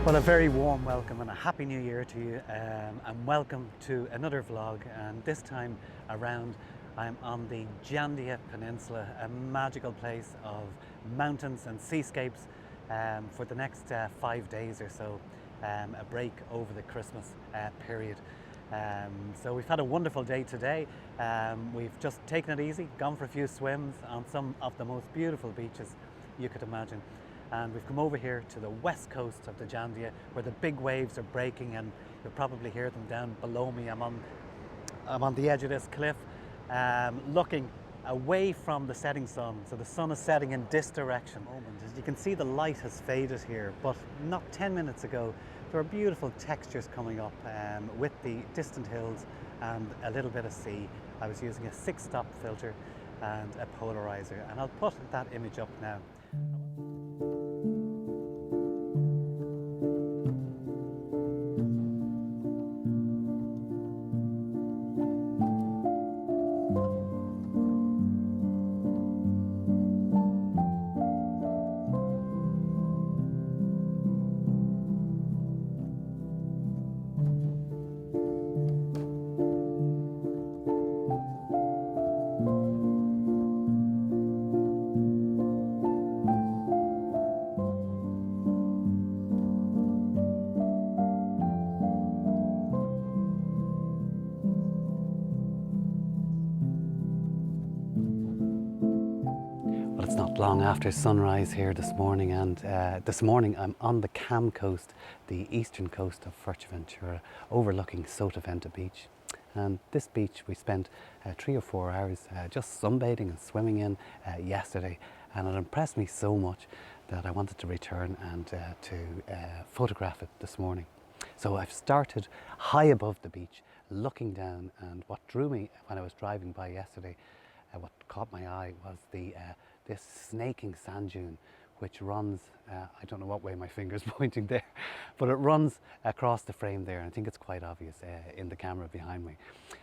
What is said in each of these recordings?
Well, a very warm welcome and a happy new year to you, and welcome to another vlog. And this time around I'm on the Jandia Peninsula, a magical place of mountains and seascapes for the next 5 days or so, a break over the Christmas period. So we've had a wonderful day today. We've just taken it easy, gone for a few swims on some of the most beautiful beaches you could imagine. And we've come over here to the west coast of the Jandia, where the big waves are breaking, and you'll probably hear them down below me. I'm on the edge of this cliff, looking away from the setting sun. So the sun is setting in this direction. As you can see, the light has faded here, but not 10 minutes ago there were beautiful textures coming up with the distant hills and a little bit of sea. I was using a 6-stop filter and a polarizer, and I'll put that image up now. Long after sunrise here this morning, and this morning I'm on the Cam coast, the eastern coast of Fuerteventura, overlooking Sotavento beach. And this beach we spent 3 or 4 hours just sunbathing and swimming in yesterday, and it impressed me so much that I wanted to return and to photograph it this morning. So I've started high above the beach looking down, and what drew me when I was driving by yesterday, what caught my eye was this snaking sand dune, which runs, I don't know what way my finger's pointing there, but it runs across the frame there, and I think it's quite obvious in the camera behind me.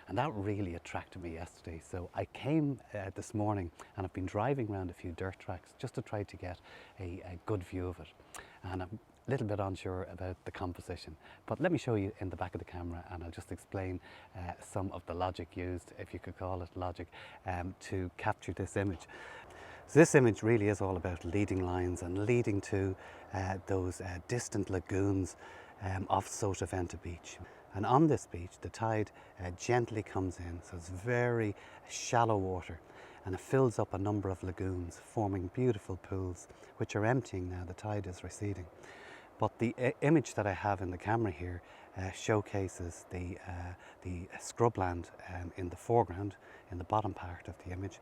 And that really attracted me yesterday. So I came this morning, and I've been driving around a few dirt tracks just to try to get a good view of it. And I'm a little bit unsure about the composition, but let me show you in the back of the camera, and I'll just explain some of the logic used, if you could call it logic, to capture this image. So this image really is all about leading lines and leading to those distant lagoons off Sotavento beach. And on this beach the tide gently comes in, so it's very shallow water, and it fills up a number of lagoons, forming beautiful pools which are emptying now. The tide is receding. But the image that I have in the camera here showcases the scrubland in the foreground, in the bottom part of the image,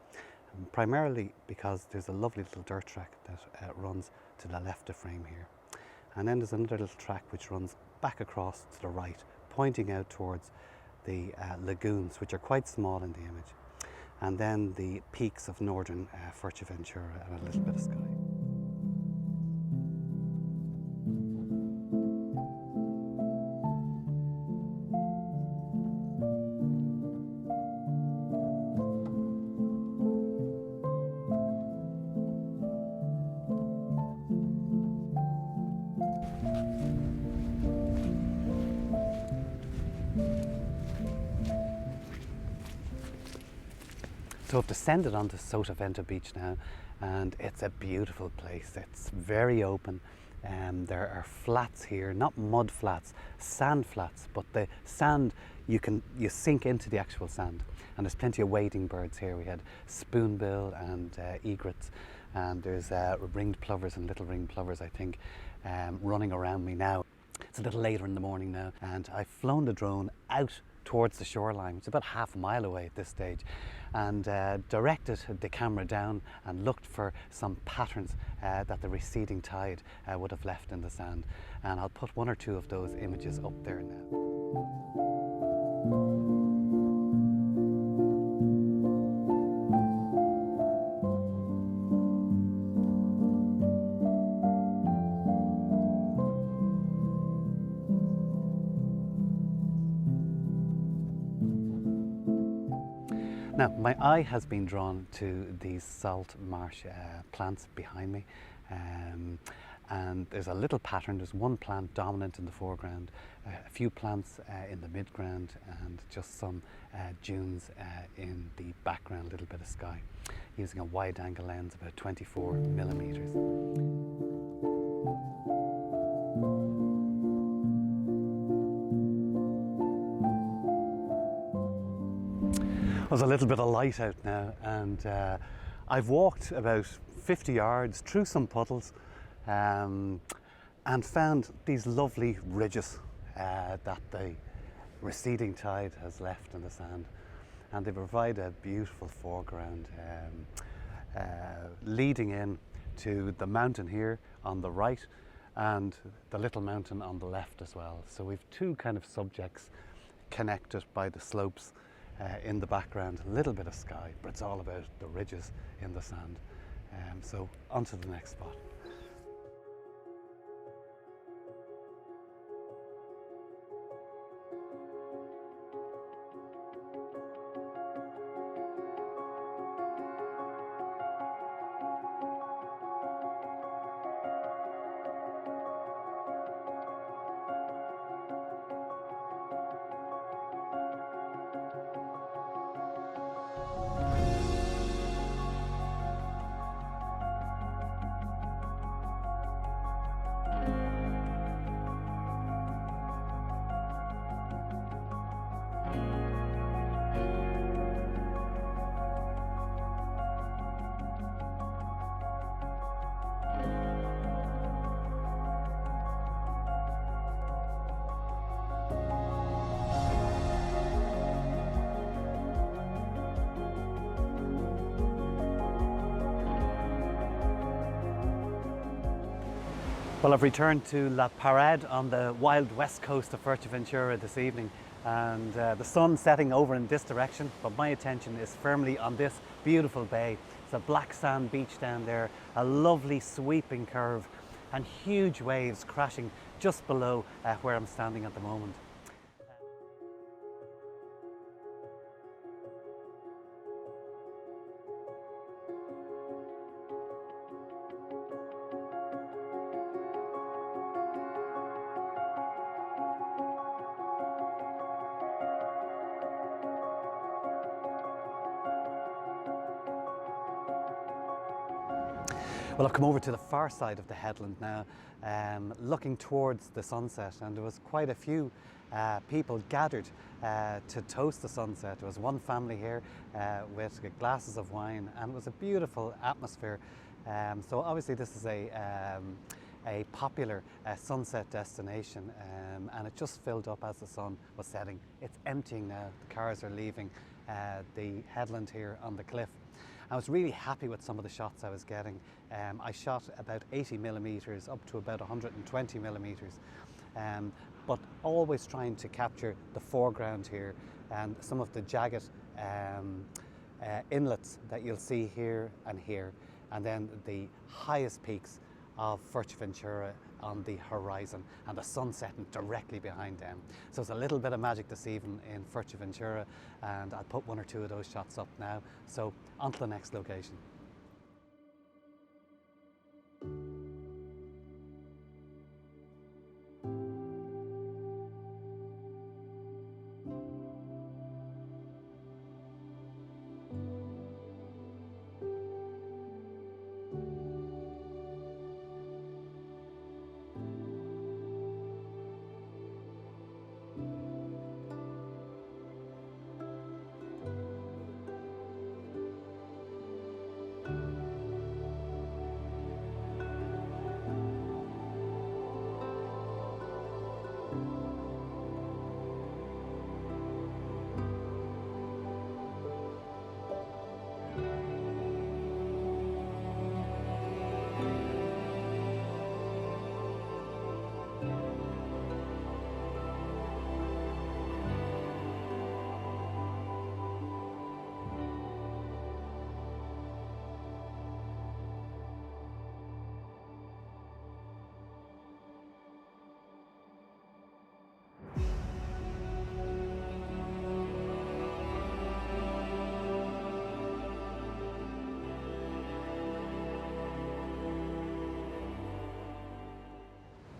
primarily because there's a lovely little dirt track that runs to the left of frame here. And then there's another little track which runs back across to the right, pointing out towards the lagoons, which are quite small in the image. And then the peaks of northern Fuerteventura and a little bit of sky. So I've descended onto Sotavento beach now, and it's a beautiful place. It's very open. There are flats here, not mud flats, sand flats, but the sand, you sink into the actual sand. And there's plenty of wading birds here. We had spoonbill and egrets, and there's ringed plovers and little ringed plovers, I think, running around me now. It's a little later in the morning now, and I've flown the drone out towards the shoreline. It's about half a mile away at this stage, and directed the camera down and looked for some patterns that the receding tide would have left in the sand. And I'll put 1 or 2 of those images up there now. Now, my eye has been drawn to these salt marsh plants behind me, and there's a little pattern. There's one plant dominant in the foreground, a few plants in the midground, and just some dunes in the background, a little bit of sky, using a wide angle lens about 24 millimeters. There's a little bit of light out now, and I've walked about 50 yards through some puddles and found these lovely ridges that the receding tide has left in the sand, and they provide a beautiful foreground leading in to the mountain here on the right and the little mountain on the left as well. So we've two kind of subjects connected by the slopes in the background, a little bit of sky, but it's all about the ridges in the sand. So on to the next spot. Well, I've returned to La Parade on the wild west coast of Fuerteventura this evening, and the sun's setting over in this direction, but my attention is firmly on this beautiful bay. It's a black sand beach down there, a lovely sweeping curve, and huge waves crashing just below where I'm standing at the moment. Well, I've come over to the far side of the headland now, looking towards the sunset, and there was quite a few people gathered to toast the sunset. There was one family here with glasses of wine, and it was a beautiful atmosphere. So obviously this is a popular sunset destination, and it just filled up as the sun was setting. It's emptying now, the cars are leaving the headland here on the cliff. I was really happy with some of the shots I was getting. I shot about 80 millimeters up to about 120 millimeters, but always trying to capture the foreground here and some of the jagged inlets that you'll see here, and then the highest peaks of Fuerteventura on the horizon, and the sun setting directly behind them. So it's a little bit of magic this evening in Fuerteventura, and I'll put one or two of those shots up now. So on to the next location.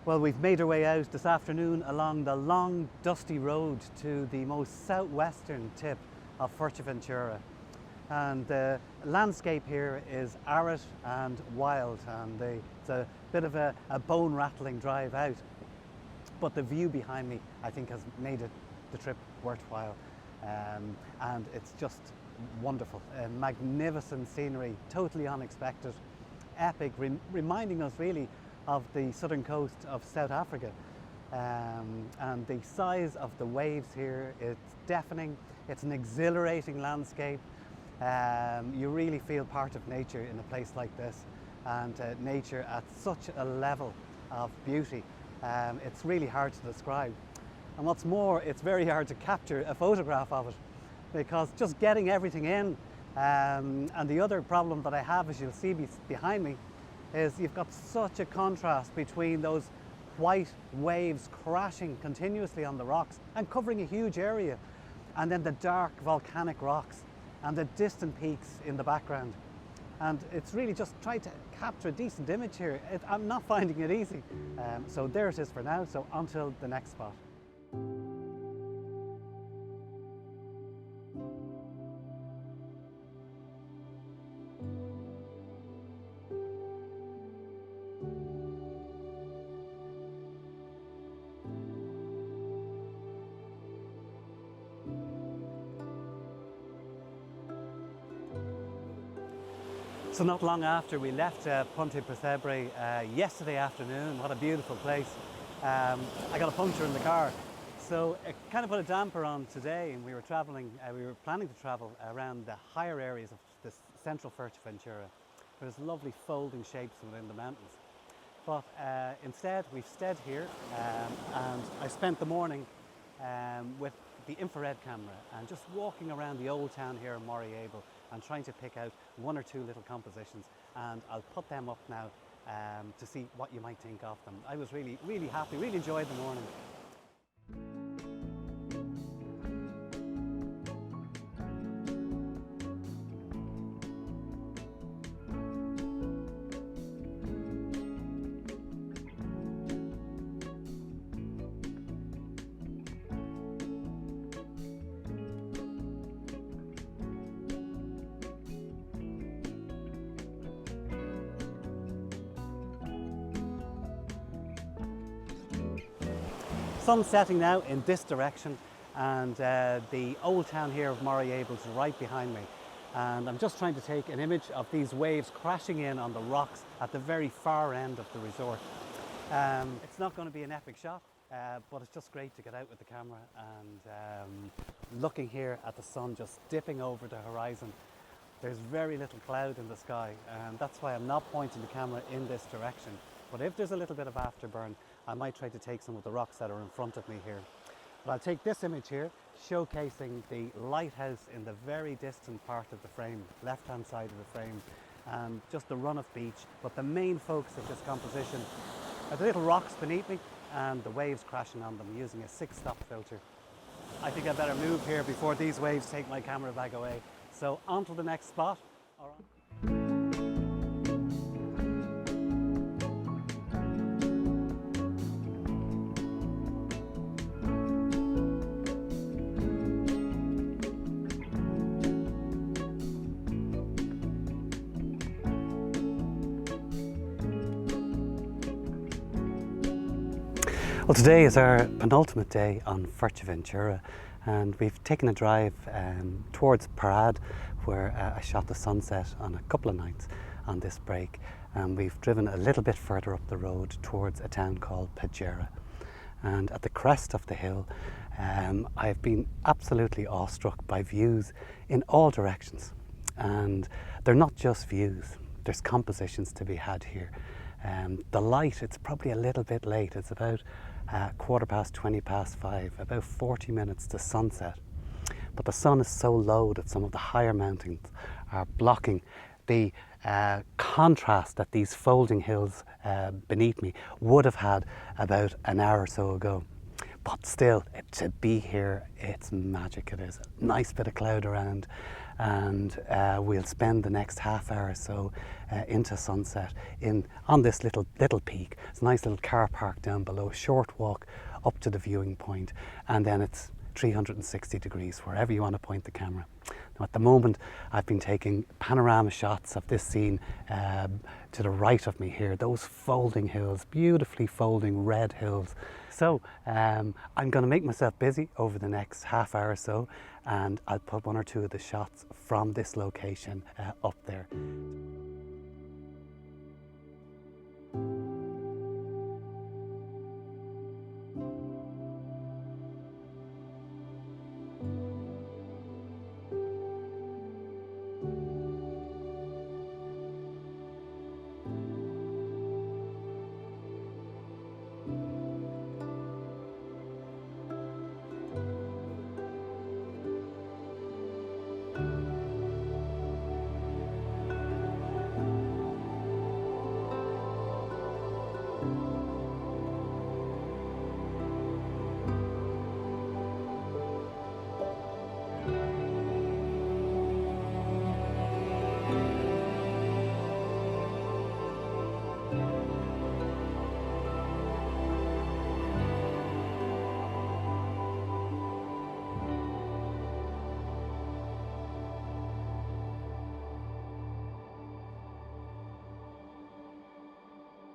Well, we've made our way out this afternoon along the long, dusty road to the most southwestern tip of Fuerteventura. And the landscape here is arid and wild, and it's a bit of a bone-rattling drive out. But the view behind me, I think, has made the trip worthwhile. And it's just wonderful. Magnificent scenery, totally unexpected, epic, reminding us really of the southern coast of South Africa. And the size of the waves here, it's deafening. It's an exhilarating landscape. You really feel part of nature in a place like this, and nature at such a level of beauty. It's really hard to describe. And what's more, it's very hard to capture a photograph of it, because just getting everything in, and the other problem that I have, as you'll see behind me, is you've got such a contrast between those white waves crashing continuously on the rocks and covering a huge area, and then the dark volcanic rocks and the distant peaks in the background. And it's really just trying to capture a decent image here. I'm not finding it easy. So there it is for now, so until the next spot. So not long after we left Ponte Pesebre yesterday afternoon, what a beautiful place, I got a puncture in the car. So it kind of put a damper on today, and we were planning to travel around the higher areas of this central Fuerteventura. There's lovely folding shapes within the mountains. But instead we've stayed here, and I spent the morning with the infrared camera and just walking around the old town here in Moriable and trying to pick out one or two little compositions, and I'll put them up now to see what you might think of them. I was really, really happy, really enjoyed the morning. Sun setting now in this direction, and the old town here of Moriable is right behind me. And I'm just trying to take an image of these waves crashing in on the rocks at the very far end of the resort. It's not going to be an epic shot, but it's just great to get out with the camera and looking here at the sun just dipping over the horizon. There's very little cloud in the sky, and that's why I'm not pointing the camera in this direction. But if there's a little bit of afterburn, I might try to take some of the rocks that are in front of me here. But I'll take this image here, showcasing the lighthouse in the very distant part of the frame, left-hand side of the frame, and just the run of beach. But the main focus of this composition are the little rocks beneath me and the waves crashing on them using a 6-stop filter. I think I better move here before these waves take my camera bag away. So on to the next spot. All right. Well, today is our penultimate day on Fuerteventura, and we've taken a drive towards Pajara, where I shot the sunset on a couple of nights on this break, and we've driven a little bit further up the road towards a town called Pajara. And at the crest of the hill, I've been absolutely awestruck by views in all directions, and they're not just views, there's compositions to be had here. The light, it's probably a little bit late. It's about 5:15, about 40 minutes to sunset. But the sun is so low that some of the higher mountains are blocking the contrast that these folding hills beneath me would have had about an hour or so ago. But still, to be here, it's magic. It is a nice bit of cloud around, and we'll spend the next half hour or so into sunset on this little peak. It's a nice little car park down below, a short walk up to the viewing point, and then it's 360 degrees wherever you want to point the camera. Now at the moment I've been taking panorama shots of this scene to the right of me here, those folding hills, beautifully folding red hills. So I'm going to make myself busy over the next half hour or so, and I'll put one or two of the shots from this location up there.